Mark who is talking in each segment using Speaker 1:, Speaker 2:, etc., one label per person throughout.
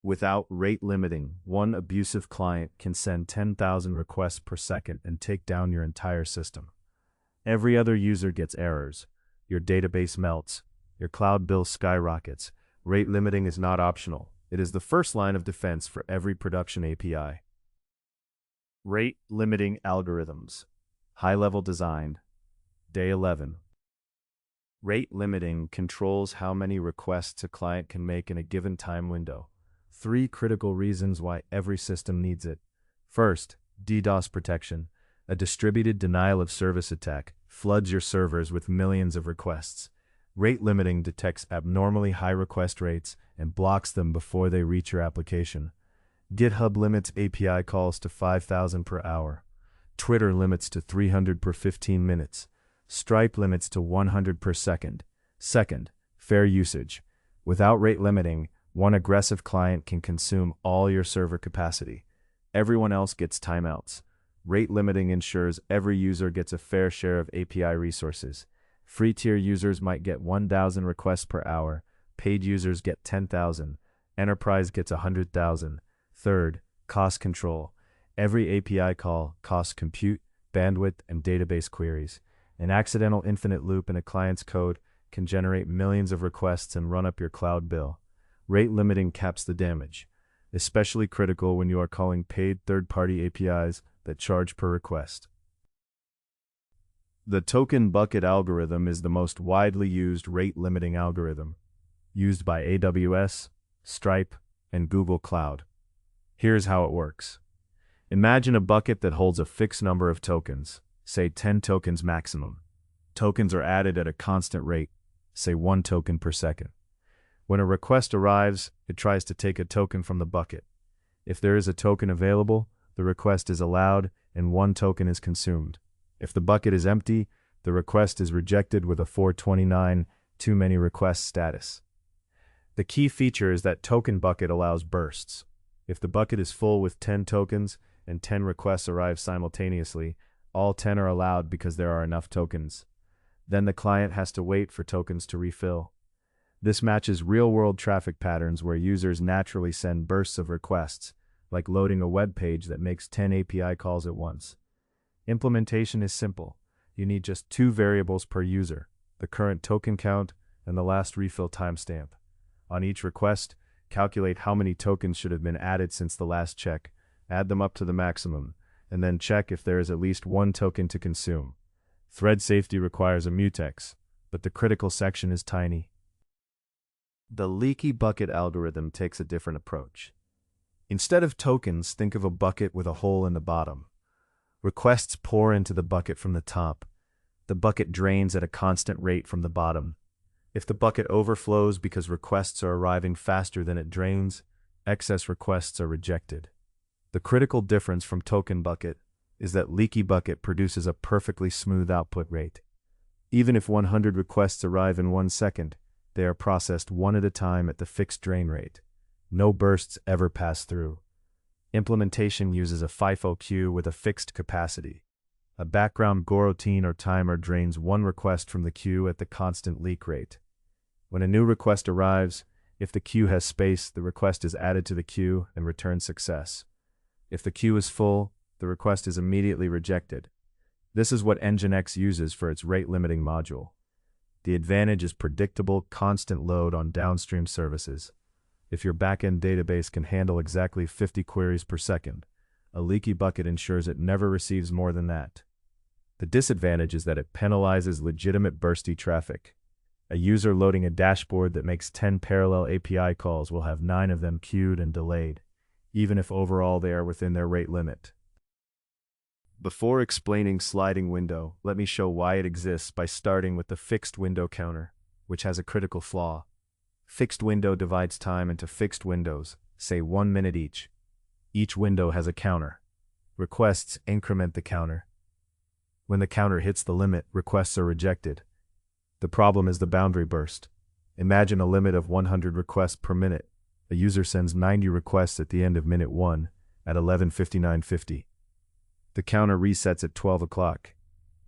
Speaker 1: Without rate limiting, one abusive client can send 10,000 requests per second and take down your entire system. Every other user gets errors. Your database melts. Your cloud bill skyrockets. Rate limiting is not optional. It is the first line of defense for every production API. Rate limiting algorithms. High-level design. Day 11. Rate limiting controls how many requests a client can make in a given time window. 3 critical reasons why every system needs it. First, DDoS protection. A distributed denial of service attack floods your servers with millions of requests. Rate limiting detects abnormally high request rates and blocks them before they reach your application. GitHub limits API calls to 5,000 per hour. Twitter limits to 300 per 15 minutes. Stripe limits to 100 per second. Second, fair usage. Without rate limiting, one aggressive client can consume all your server capacity. Everyone else gets timeouts. Rate limiting ensures every user gets a fair share of API resources. Free tier users might get 1,000 requests per hour. Paid users get 10,000. Enterprise gets 100,000. Third, cost control. Every API call costs compute, bandwidth, and database queries. An accidental infinite loop in a client's code can generate millions of requests and run up your cloud bill. Rate limiting caps the damage, especially critical when you are calling paid third-party APIs that charge per request. The token bucket algorithm is the most widely used rate-limiting algorithm, used by AWS, Stripe, and Google Cloud. Here's how it works. Imagine a bucket that holds a fixed number of tokens, say 10 tokens maximum. Tokens are added at a constant rate, say 1 token per second. When a request arrives, it tries to take a token from the bucket. If there is a token available, the request is allowed and 1 token is consumed. If the bucket is empty, the request is rejected with a 429 too many requests status. The key feature is that token bucket allows bursts. If the bucket is full with 10 tokens and 10 requests arrive simultaneously, all 10 are allowed because there are enough tokens. Then the client has to wait for tokens to refill. This matches real-world traffic patterns where users naturally send bursts of requests, like loading a web page that makes 10 API calls at once. Implementation is simple. You need just 2 variables per user, the current token count and the last refill timestamp. On each request, calculate how many tokens should have been added since the last check, add them up to the maximum, and then check if there is at least 1 token to consume. Thread safety requires a mutex, but the critical section is tiny. The leaky bucket algorithm takes a different approach. Instead of tokens, think of a bucket with a hole in the bottom. Requests pour into the bucket from the top. The bucket drains at a constant rate from the bottom. If the bucket overflows because requests are arriving faster than it drains, excess requests are rejected. The critical difference from token bucket is that leaky bucket produces a perfectly smooth output rate. Even if 100 requests arrive in 1 second, they are processed one at a time at the fixed drain rate. No bursts ever pass through. Implementation uses a FIFO queue with a fixed capacity. A background coroutine or timer drains 1 request from the queue at the constant leak rate. When a new request arrives, if the queue has space, the request is added to the queue and returns success. If the queue is full, the request is immediately rejected. This is what Nginx uses for its rate-limiting module. The advantage is predictable, constant load on downstream services. If your backend database can handle exactly 50 queries per second, a leaky bucket ensures it never receives more than that. The disadvantage is that it penalizes legitimate bursty traffic. A user loading a dashboard that makes 10 parallel API calls will have 9 of them queued and delayed, even if overall they are within their rate limit. Before explaining sliding window, let me show why it exists by starting with the fixed window counter, which has a critical flaw. Fixed window divides time into fixed windows, say 1 minute each. Each window has a counter. Requests increment the counter. When the counter hits the limit, requests are rejected. The problem is the boundary burst. Imagine a limit of 100 requests per minute. A user sends 90 requests at the end of minute 1 at 11:59:50. The counter resets at 12 o'clock.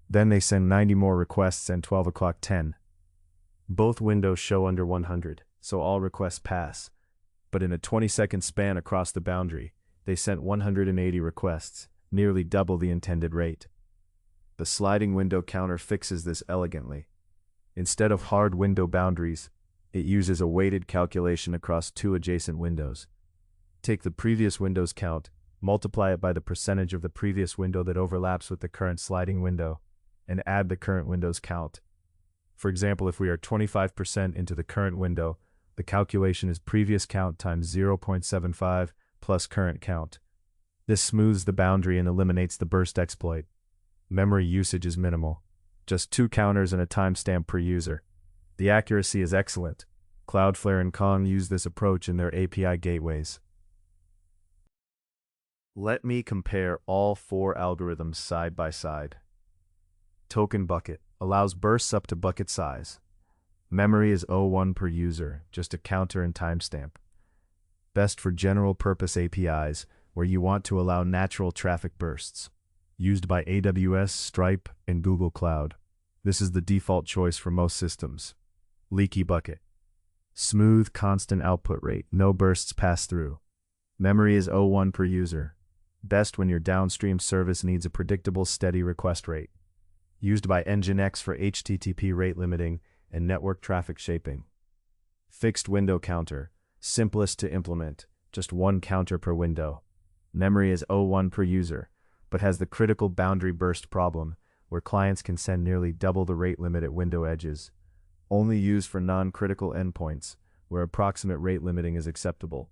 Speaker 1: Then they send 90 more requests at 12 o'clock 10. Both windows show under 100, so all requests pass. but in a 20-second span across the boundary, they sent 180 requests, nearly double the intended rate. The sliding window counter fixes this elegantly. Instead of hard window boundaries, it uses a weighted calculation across two adjacent windows. Take the previous window's count, multiply it by the percentage of the previous window that overlaps with the current sliding window, and add the current window's count. For example, if we are 25% into the current window, the calculation is previous count times 0.75 plus current count. This smooths the boundary and eliminates the burst exploit. Memory usage is minimal. Just 2 counters and a timestamp per user. The accuracy is excellent. Cloudflare and Kong use this approach in their API gateways. Let me compare all 4 algorithms side by side. Token bucket allows bursts up to bucket size. Memory is 0.1 per user, just a counter and timestamp. Best for general purpose APIs where you want to allow natural traffic bursts. Used by AWS, Stripe, and Google Cloud. This is the default choice for most systems. Leaky bucket. Smooth, constant output rate, no bursts pass through. Memory is 0.1 per user. Best when your downstream service needs a predictable, steady request rate. Used by Nginx for HTTP rate limiting and network traffic shaping. Fixed window counter, simplest to implement, just 1 counter per window. Memory is 0.1 per user, but has the critical boundary burst problem, where clients can send nearly double the rate limit at window edges. Only used for non-critical endpoints, where approximate rate limiting is acceptable.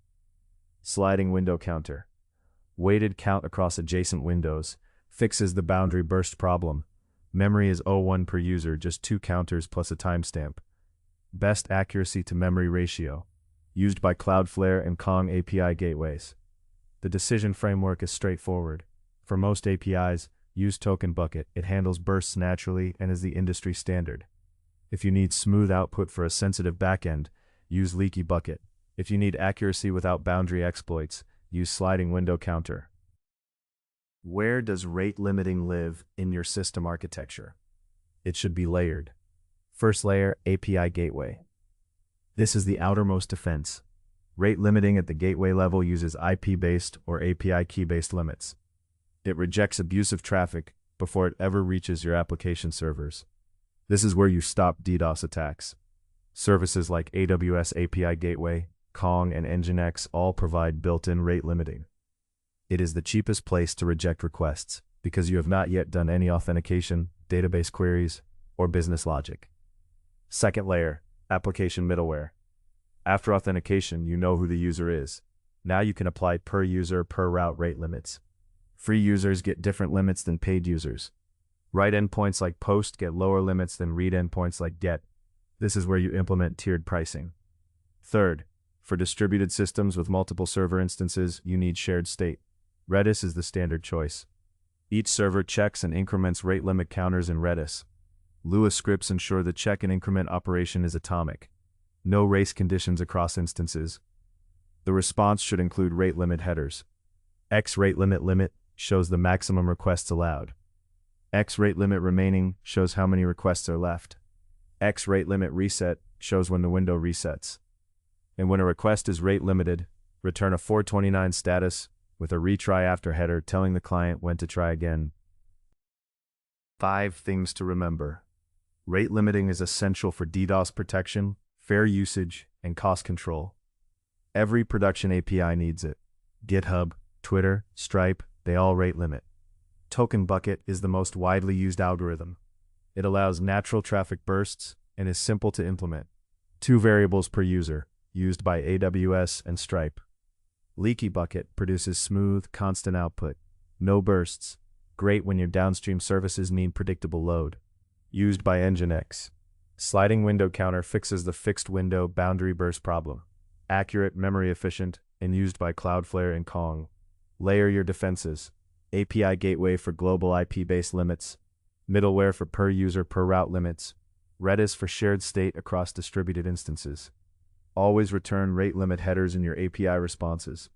Speaker 1: Sliding window counter. Weighted count across adjacent windows, fixes the boundary burst problem. Memory is 0.1 per user, just 2 counters plus a timestamp. Best accuracy to memory ratio. Used by Cloudflare and Kong API gateways. The decision framework is straightforward. For most APIs, use Token Bucket. It handles bursts naturally and is the industry standard. If you need smooth output for a sensitive backend, use Leaky Bucket. If you need accuracy without boundary exploits, use Sliding Window Counter. Where does rate limiting live in your system architecture? It should be layered. First layer, API gateway. This is the outermost defense. Rate limiting at the gateway level uses IP-based or API key-based limits. It rejects abusive traffic before it ever reaches your application servers. This is where you stop DDoS attacks. Services like AWS API Gateway, Kong, and Nginx all provide built-in rate limiting. It is the cheapest place to reject requests because you have not yet done any authentication, database queries, or business logic. Second layer, application middleware. After authentication, you know who the user is. Now you can apply per user, per route rate limits. Free users get different limits than paid users. Write endpoints like POST get lower limits than read endpoints like GET. This is where you implement tiered pricing. Third, for distributed systems with multiple server instances, you need shared state. Redis is the standard choice. Each server checks and increments rate limit counters in Redis. Lua scripts ensure the check and increment operation is atomic. No race conditions across instances. The response should include rate limit headers. X rate limit shows the maximum requests allowed. X rate limit remaining shows how many requests are left. X rate limit reset shows when the window resets. And when a request is rate limited, return a 429 status with a retry after header telling the client when to try again. 5 things to remember. Rate limiting is essential for DDoS protection, fair usage, and cost control. Every production API needs it. GitHub, Twitter, Stripe, they all rate limit. Token Bucket is the most widely used algorithm. It allows natural traffic bursts and is simple to implement. 2 variables per user, used by AWS and Stripe. Leaky Bucket produces smooth, constant output. No bursts. Great when your downstream services need predictable load. Used by Nginx. Sliding window counter fixes the fixed window boundary burst problem. Accurate, memory efficient, and used by Cloudflare and Kong. Layer your defenses. API gateway for global IP-based limits. Middleware for per user per route limits. Redis for shared state across distributed instances. Always return rate limit headers in your API responses.